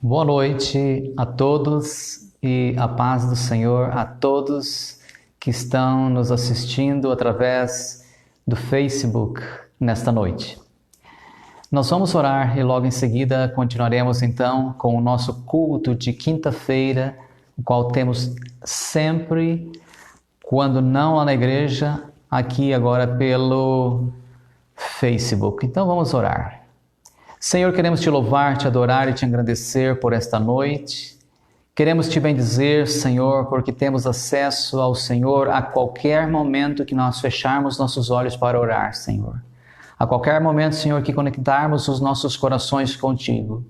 Boa noite a todos e a paz do Senhor a todos que estão nos assistindo através do Facebook nesta noite. Nós vamos orar e logo em seguida continuaremos então com o nosso culto de quinta-feira, o qual temos sempre, quando não lá na igreja, aqui agora pelo Facebook. Então vamos orar. Senhor, queremos te louvar, te adorar e te agradecer por esta noite. Queremos te bendizer, Senhor, porque temos acesso ao Senhor a qualquer momento que nós fecharmos nossos olhos para orar, Senhor. A qualquer momento, Senhor, que conectarmos os nossos corações contigo.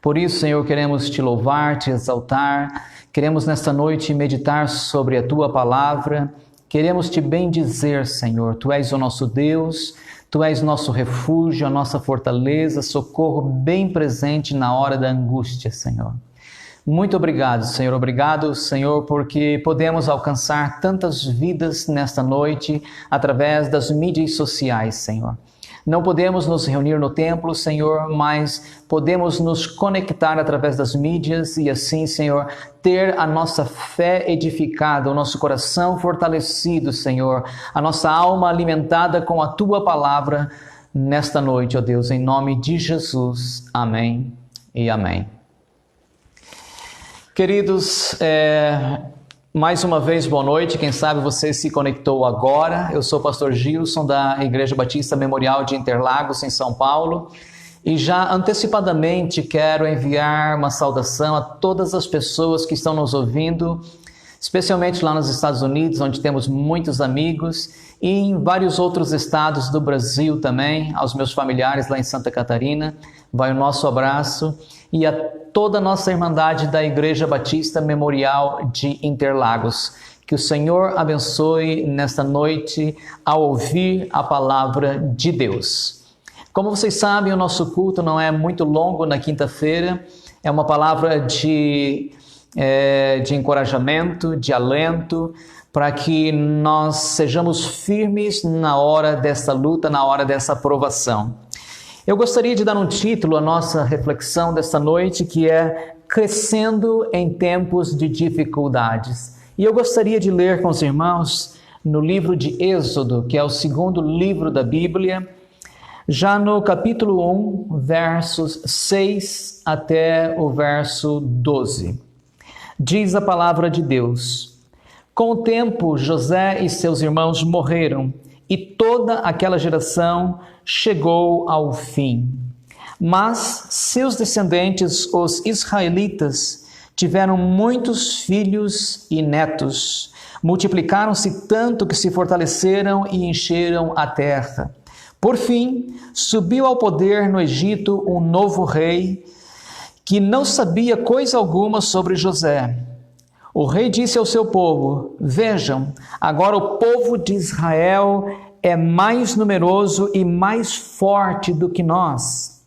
Por isso, Senhor, queremos te louvar, te exaltar. Queremos nesta noite meditar sobre a tua palavra. Queremos te bendizer, Senhor. Tu és o nosso Deus. Tu és nosso refúgio, a nossa fortaleza, socorro bem presente na hora da angústia, Senhor. Muito obrigado, Senhor. Obrigado, Senhor, porque podemos alcançar tantas vidas nesta noite através das mídias sociais, Senhor. Não podemos nos reunir no templo, Senhor, mas podemos nos conectar através das mídias e assim, Senhor, ter a nossa fé edificada, o nosso coração fortalecido, Senhor, a nossa alma alimentada com a Tua Palavra nesta noite, ó Deus, em nome de Jesus. Amém e amém. Queridos, mais uma vez, boa noite. Quem sabe você se conectou agora. Eu sou o pastor Gilson da Igreja Batista Memorial de Interlagos, em São Paulo. E já antecipadamente quero enviar uma saudação a todas as pessoas que estão nos ouvindo, especialmente lá nos Estados Unidos, onde temos muitos amigos, e em vários outros estados do Brasil também, aos meus familiares lá em Santa Catarina. Vai o nosso abraço. E a toda a nossa irmandade da Igreja Batista Memorial de Interlagos. Que o Senhor abençoe nesta noite ao ouvir a palavra de Deus. Como vocês sabem, o nosso culto não é muito longo na quinta-feira. É uma palavra de encorajamento, de alento, para que nós sejamos firmes na hora dessa luta, na hora dessa provação. Eu gostaria de dar um título à nossa reflexão desta noite, que é Crescendo em Tempos de Dificuldades. E eu gostaria de ler com os irmãos no livro de Êxodo, que é o segundo livro da Bíblia, já no capítulo 1, versos 6 até o verso 12. Diz a palavra de Deus: Com o tempo, José e seus irmãos morreram, e toda aquela geração chegou ao fim. Mas seus descendentes, os israelitas, tiveram muitos filhos e netos. Multiplicaram-se tanto que se fortaleceram e encheram a terra. Por fim, subiu ao poder no Egito um novo rei que não sabia coisa alguma sobre José. O rei disse ao seu povo: Vejam, agora o povo de Israel é mais numeroso e mais forte do que nós.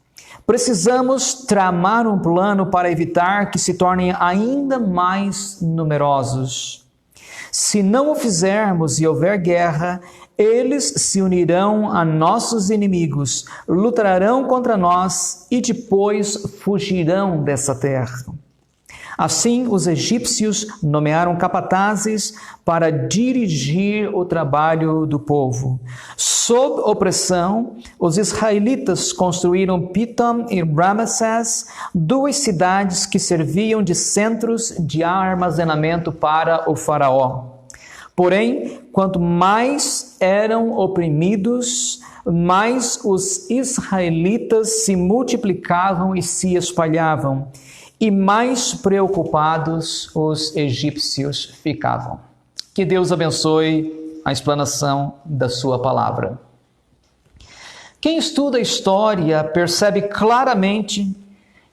Precisamos tramar um plano para evitar que se tornem ainda mais numerosos. Se não o fizermos e houver guerra, eles se unirão a nossos inimigos, lutarão contra nós e depois fugirão dessa terra. Assim, os egípcios nomearam capatazes para dirigir o trabalho do povo. Sob opressão, os israelitas construíram Pitom e Ramessés, duas cidades que serviam de centros de armazenamento para o faraó. Porém, quanto mais eram oprimidos, mais os israelitas se multiplicavam e se espalhavam, e mais preocupados os egípcios ficavam. Que Deus abençoe a explanação da sua palavra. Quem estuda a história percebe claramente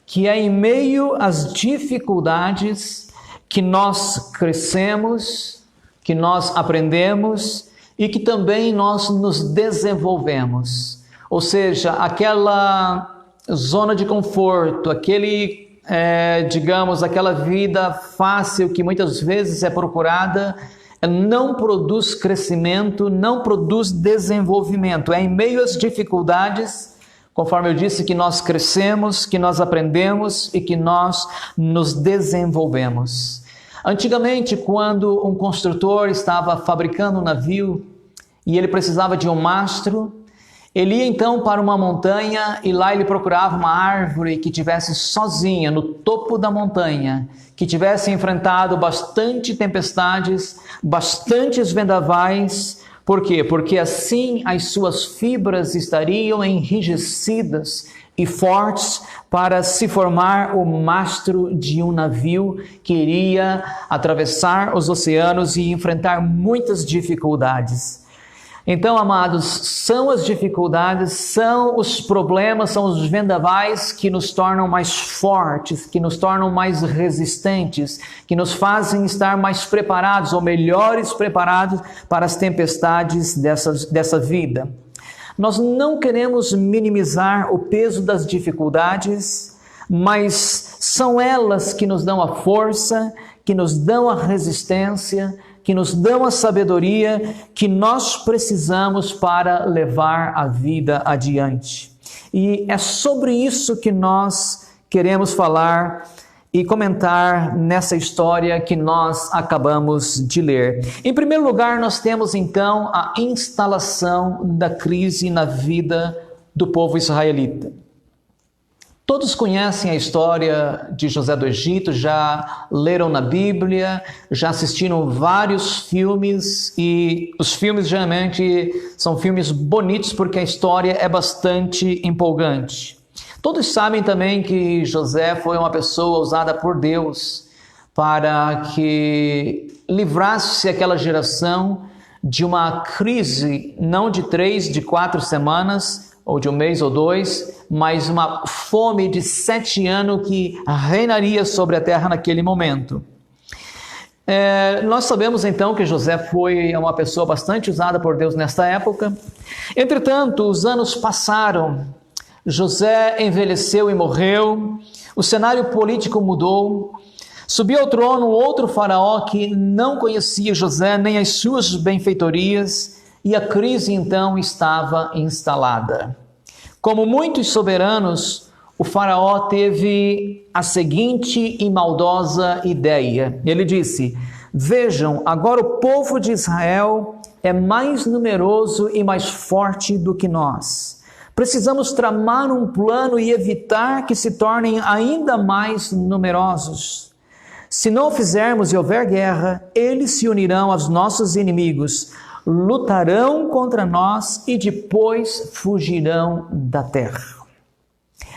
que é em meio às dificuldades que nós crescemos, que nós aprendemos e que também nós nos desenvolvemos. Ou seja, aquela zona de conforto, aquela vida fácil que muitas vezes é procurada, não produz crescimento, não produz desenvolvimento. É em meio às dificuldades, Conforme eu disse, que nós crescemos, que nós aprendemos e que nós nos desenvolvemos. Antigamente, quando um construtor estava fabricando um navio e ele precisava de um mastro, ele ia então para uma montanha e lá ele procurava uma árvore que tivesse sozinha no topo da montanha, que tivesse enfrentado bastante tempestades, bastantes vendavais. Por quê? Porque assim as suas fibras estariam enrijecidas e fortes para se formar o mastro de um navio que iria atravessar os oceanos e enfrentar muitas dificuldades. Então, amados, são as dificuldades, são os problemas, são os vendavais que nos tornam mais fortes, que nos tornam mais resistentes, que nos fazem estar mais preparados ou melhores preparados para as tempestades dessa vida. Nós não queremos minimizar o peso das dificuldades, mas são elas que nos dão a força, que nos dão a resistência, que nos dão a sabedoria que nós precisamos para levar a vida adiante. E é sobre isso que nós queremos falar e comentar nessa história que nós acabamos de ler. Em primeiro lugar, nós temos então a instalação da crise na vida do povo israelita. Todos conhecem a história de José do Egito, já leram na Bíblia, já assistiram vários filmes e os filmes geralmente são filmes bonitos porque a história é bastante empolgante. Todos sabem também que José foi uma pessoa usada por Deus para que livrasse aquela geração de uma crise, não de 3, de 4 semanas, ou de 1 mês ou 2, mas uma fome de 7 anos que reinaria sobre a terra naquele momento. Nós sabemos então que José foi uma pessoa bastante usada por Deus nesta época. Entretanto, os anos passaram, José envelheceu e morreu, o cenário político mudou, subiu ao trono outro faraó que não conhecia José nem as suas benfeitorias, e a crise então estava instalada. Como muitos soberanos, o faraó teve a seguinte e maldosa ideia. Ele disse: vejam, agora o povo de Israel é mais numeroso e mais forte do que nós. Precisamos tramar um plano e evitar que se tornem ainda mais numerosos. Se não o fizermos e houver guerra, eles se unirão aos nossos inimigos, lutarão contra nós e depois fugirão da terra.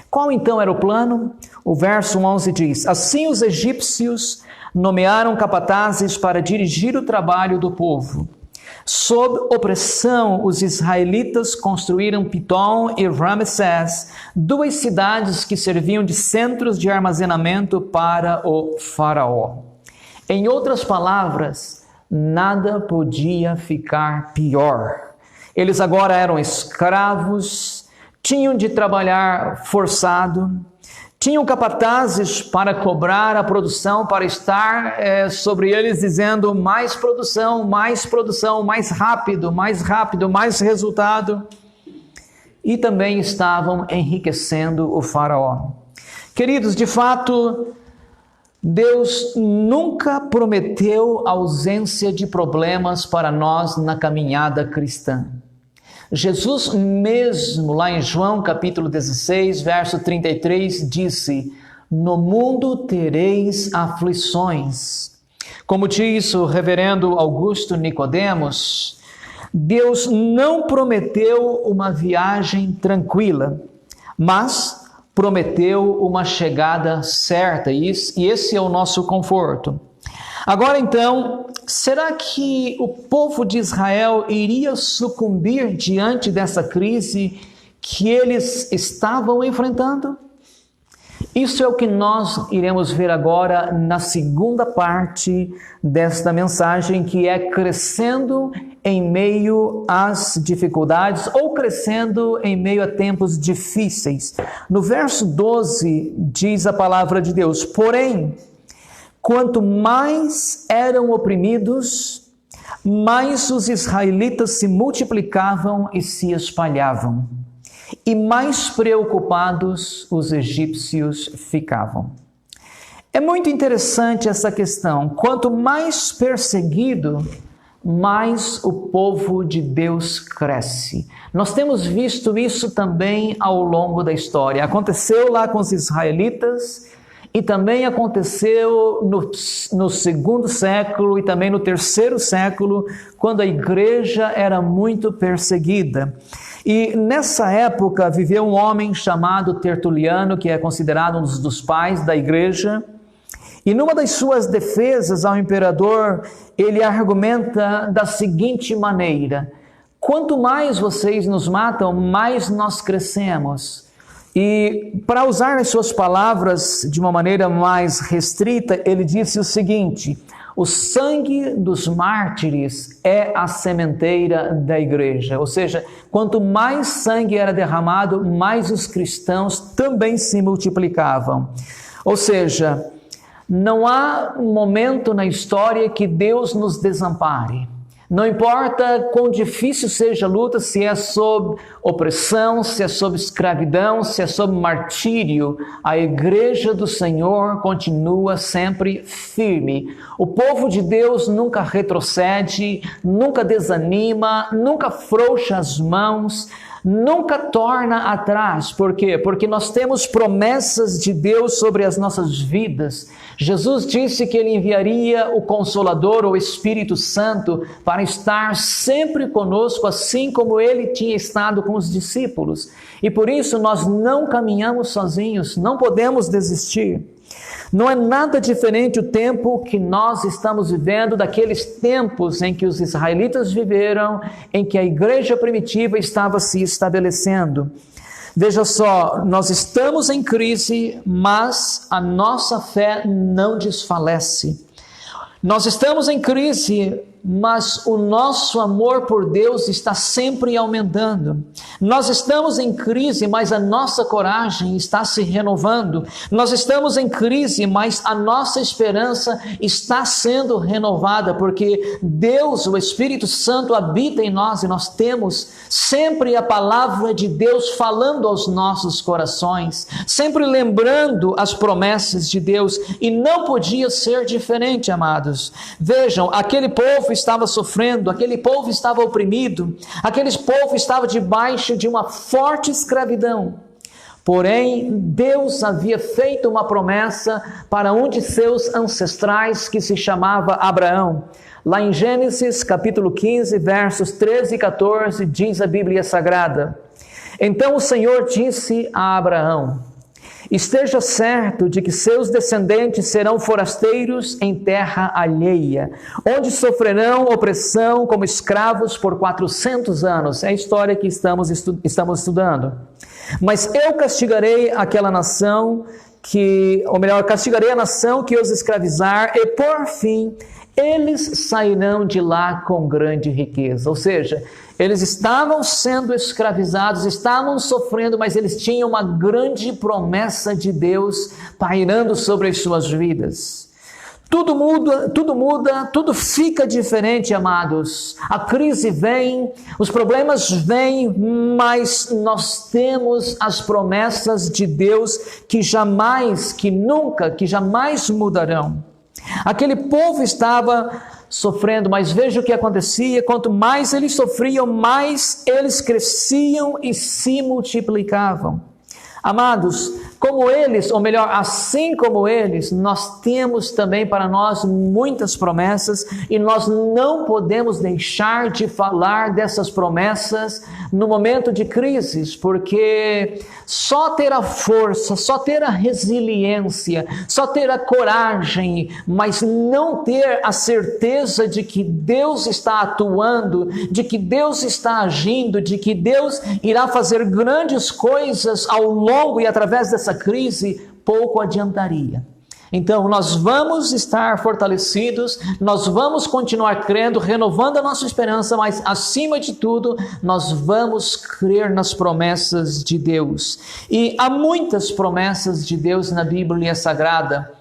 Qual então era o plano? O verso 11 diz: assim os egípcios nomearam capatazes para dirigir o trabalho do povo. Sob opressão, os israelitas construíram Pitom e Ramessés, 2 cidades que serviam de centros de armazenamento para o faraó. Em outras palavras, nada podia ficar pior. Eles agora eram escravos, tinham de trabalhar forçado, tinham capatazes para cobrar a produção, para estar sobre eles dizendo mais produção, mais rápido, mais resultado. E também estavam enriquecendo o faraó. Queridos, de fato, Deus nunca prometeu ausência de problemas para nós na caminhada cristã. Jesus mesmo, lá em João capítulo 16, verso 33, disse: no mundo tereis aflições. Como diz o reverendo Augusto Nicodemos, Deus não prometeu uma viagem tranquila, mas prometeu uma chegada certa, e esse é o nosso conforto. Agora então, será que o povo de Israel iria sucumbir diante dessa crise que eles estavam enfrentando? Isso é o que nós iremos ver agora na segunda parte desta mensagem, que é crescendo em meio às dificuldades ou crescendo em meio a tempos difíceis. No verso 12 diz a palavra de Deus: porém, quanto mais eram oprimidos, mais os israelitas se multiplicavam e se espalhavam. e mais preocupados os egípcios ficavam. É muito interessante essa questão. Quanto mais perseguido, mais o povo de Deus cresce. Nós temos visto isso também ao longo da história. Aconteceu lá com os israelitas e também aconteceu no segundo século e também no terceiro século, quando a igreja era muito perseguida. E nessa época viveu um homem chamado Tertuliano, que é considerado um dos pais da igreja. E numa das suas defesas ao imperador, ele argumenta da seguinte maneira: quanto mais vocês nos matam, mais nós crescemos. E para usar as suas palavras de uma maneira mais restrita, ele disse o seguinte: o sangue dos mártires é a sementeira da igreja. Ou seja, quanto mais sangue era derramado, mais os cristãos também se multiplicavam. Ou seja, não há um momento na história que Deus nos desampare. Não importa quão difícil seja a luta, se é sob opressão, se é sob escravidão, se é sob martírio, a igreja do Senhor continua sempre firme. O povo de Deus nunca retrocede, nunca desanima, nunca afrouxa as mãos, nunca torna atrás. Por quê? Porque nós temos promessas de Deus sobre as nossas vidas. Jesus disse que Ele enviaria o Consolador, o Espírito Santo, para estar sempre conosco, assim como Ele tinha estado com os discípulos. E por isso nós não caminhamos sozinhos, não podemos desistir. Não é nada diferente o tempo que nós estamos vivendo daqueles tempos em que os israelitas viveram, em que a igreja primitiva estava se estabelecendo. Veja só, nós estamos em crise, mas a nossa fé não desfalece. Nós estamos em crise, mas o nosso amor por Deus está sempre aumentando. Nós estamos em crise, mas a nossa coragem está se renovando. Nós estamos em crise, mas a nossa esperança está sendo renovada, porque Deus, o Espírito Santo, habita em nós e nós temos sempre a palavra de Deus falando aos nossos corações, sempre lembrando as promessas de Deus, e não podia ser diferente, amados. Vejam, aquele povo estava sofrendo, aquele povo estava oprimido, aquele povo estava debaixo de uma forte escravidão. Porém, Deus havia feito uma promessa para um de seus ancestrais que se chamava Abraão. Lá em Gênesis capítulo 15, versos 13 e 14, diz a Bíblia Sagrada: então o Senhor disse a Abraão: esteja certo de que seus descendentes serão forasteiros em terra alheia, onde sofrerão opressão como escravos por 400 anos. É a história que estamos estudando. Mas eu castigarei aquela nação castigarei a nação que os escravizar, e por fim, eles sairão de lá com grande riqueza. Ou seja, eles estavam sendo escravizados, estavam sofrendo, mas eles tinham uma grande promessa de Deus pairando sobre as suas vidas. Tudo muda, tudo fica diferente, amados. A crise vem, os problemas vêm, mas nós temos as promessas de Deus que jamais mudarão. Aquele povo estava sofrendo, mas veja o que acontecia: quanto mais eles sofriam, mais eles cresciam e se multiplicavam. Amados, como eles, ou melhor, assim como eles, nós temos também para nós muitas promessas, e nós não podemos deixar de falar dessas promessas no momento de crises, porque só ter a força, só ter a resiliência, só ter a coragem, mas não ter a certeza de que Deus está atuando, de que Deus está agindo, de que Deus irá fazer grandes coisas ao longo e através dessa crise, pouco adiantaria. Então, nós vamos estar fortalecidos, nós vamos continuar crendo, renovando a nossa esperança, mas, acima de tudo, nós vamos crer nas promessas de Deus. E há muitas promessas de Deus na Bíblia Sagrada.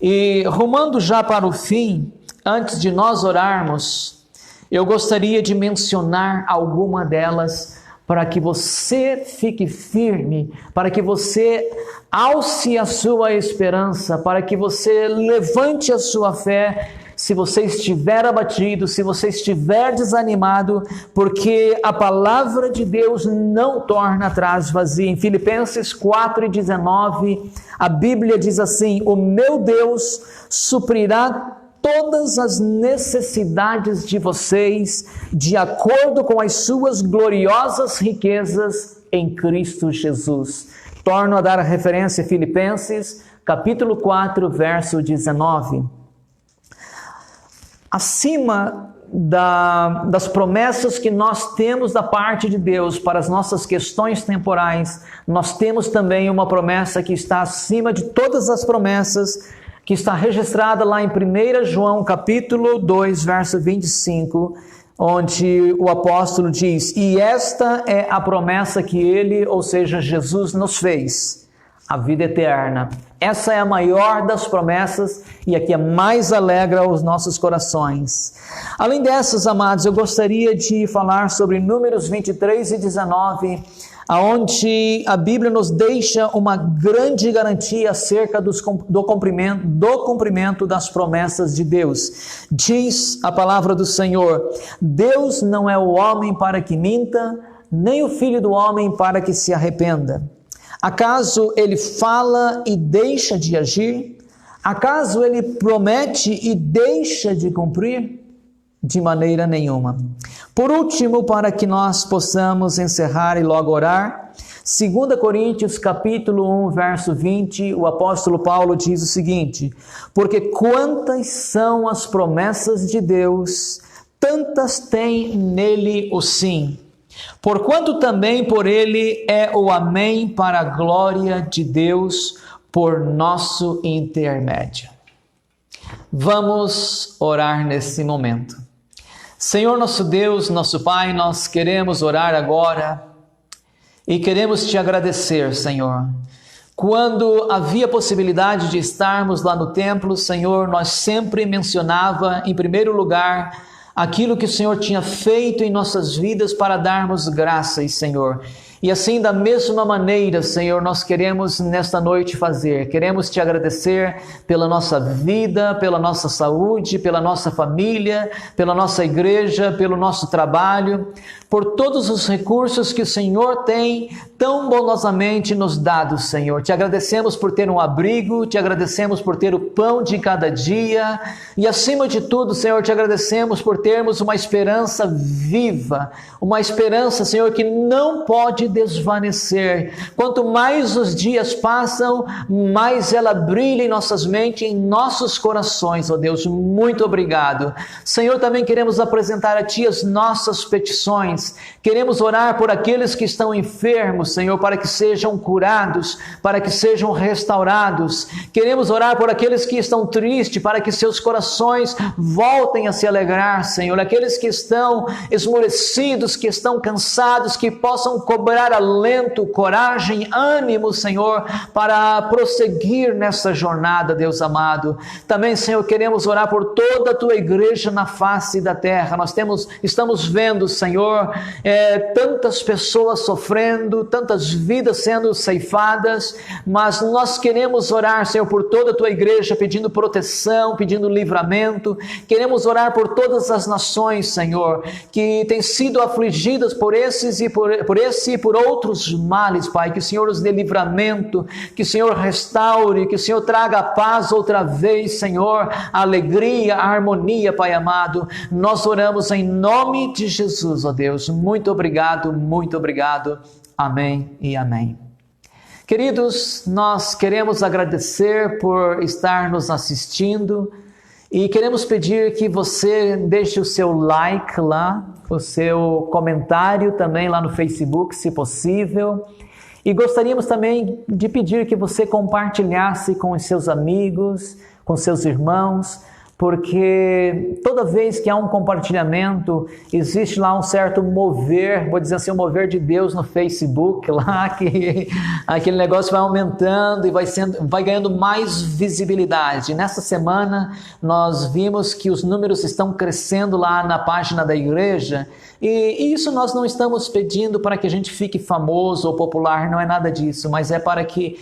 E, rumando já para o fim, antes de nós orarmos, eu gostaria de mencionar alguma delas, para que você fique firme, para que você alce a sua esperança, para que você levante a sua fé, se você estiver abatido, se você estiver desanimado, porque a palavra de Deus não torna atrás vazia. Em Filipenses 4:19, a Bíblia diz assim: o meu Deus suprirá todas as necessidades de vocês, de acordo com as suas gloriosas riquezas em Cristo Jesus. Torno a dar a referência a Filipenses, capítulo 4, verso 19. Acima das promessas que nós temos da parte de Deus para as nossas questões temporais, nós temos também uma promessa que está acima de todas as promessas, que está registrada lá em 1 João capítulo 2, verso 25, onde o apóstolo diz: e esta é a promessa que ele, ou seja, Jesus, nos fez, a vida eterna. Essa é a maior das promessas e a que mais alegra os nossos corações. Além dessas, amados, eu gostaria de falar sobre Números 23 e 19, onde a Bíblia nos deixa uma grande garantia acerca do cumprimento das promessas de Deus. Diz a palavra do Senhor: Deus não é o homem para que minta, nem o filho do homem para que se arrependa. Acaso ele fala e deixa de agir? Acaso ele promete e deixa de cumprir? De maneira nenhuma. Por último, para que nós possamos encerrar e logo orar, 2 Coríntios capítulo 1, verso 20, o apóstolo Paulo diz o seguinte: porque quantas são as promessas de Deus, tantas tem nele o sim. Porquanto também por ele é o amém para a glória de Deus por nosso intermédio. Vamos orar nesse momento. Senhor nosso Deus, nosso Pai, nós queremos orar agora e queremos te agradecer, Senhor. Quando havia possibilidade de estarmos lá no templo, Senhor, nós sempre mencionava em primeiro lugar aquilo que o Senhor tinha feito em nossas vidas para darmos graças, Senhor. E assim, da mesma maneira, Senhor, nós queremos nesta noite fazer. Queremos te agradecer pela nossa vida, pela nossa saúde, pela nossa família, pela nossa igreja, pelo nosso trabalho, por todos os recursos que o Senhor tem tão bondosamente nos dado, Senhor. Te agradecemos por ter um abrigo, te agradecemos por ter o pão de cada dia e, acima de tudo, Senhor, te agradecemos por termos uma esperança viva, uma esperança, Senhor, que não pode desvanecer. Quanto mais os dias passam, mais ela brilha em nossas mentes, em nossos corações, ó Deus. Muito obrigado. Senhor, também queremos apresentar a Ti as nossas petições. Queremos orar por aqueles que estão enfermos, Senhor, para que sejam curados, para que sejam restaurados. Queremos orar por aqueles que estão tristes, para que seus corações voltem a se alegrar, Senhor. Aqueles que estão esmorecidos, que estão cansados, que possam cobrar alento, coragem, ânimo, Senhor, para prosseguir nessa jornada, Deus amado. Também, Senhor, queremos orar por toda a Tua igreja na face da terra. Nós estamos vendo, Senhor, tantas pessoas sofrendo, tantas vidas sendo ceifadas, mas nós queremos orar, Senhor, por toda a Tua igreja, pedindo proteção, pedindo livramento. Queremos orar por todas as nações, Senhor, que têm sido afligidas por esse e por outros males, Pai. Que o Senhor os dê livramento, que o Senhor restaure, que o Senhor traga a paz outra vez, Senhor, a alegria, a harmonia, Pai amado. Nós oramos em nome de Jesus, ó Deus. Muito obrigado, muito obrigado. Amém e amém. Queridos, nós queremos agradecer por estar nos assistindo e queremos pedir que você deixe o seu like lá, o seu comentário também lá no Facebook, se possível. E gostaríamos também de pedir que você compartilhasse com os seus amigos, com seus irmãos, porque toda vez que há um compartilhamento, existe lá um certo mover, vou dizer assim, um mover de Deus no Facebook, lá que aquele negócio vai aumentando e vai ganhando mais visibilidade. Nessa semana, nós vimos que os números estão crescendo lá na página da igreja, E isso nós não estamos pedindo para que a gente fique famoso ou popular, não é nada disso, mas é para que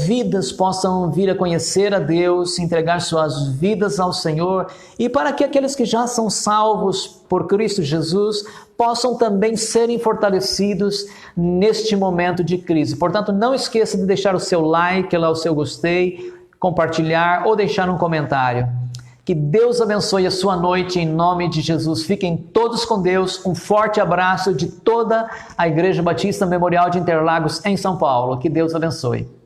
vidas possam vir a conhecer a Deus, entregar suas vidas ao Senhor, e para que aqueles que já são salvos por Cristo Jesus possam também serem fortalecidos neste momento de crise. Portanto, não esqueça de deixar o seu like, lá o seu gostei, compartilhar ou deixar um comentário. Que Deus abençoe a sua noite em nome de Jesus. Fiquem todos com Deus. Um forte abraço de toda a Igreja Batista Memorial de Interlagos em São Paulo. Que Deus abençoe.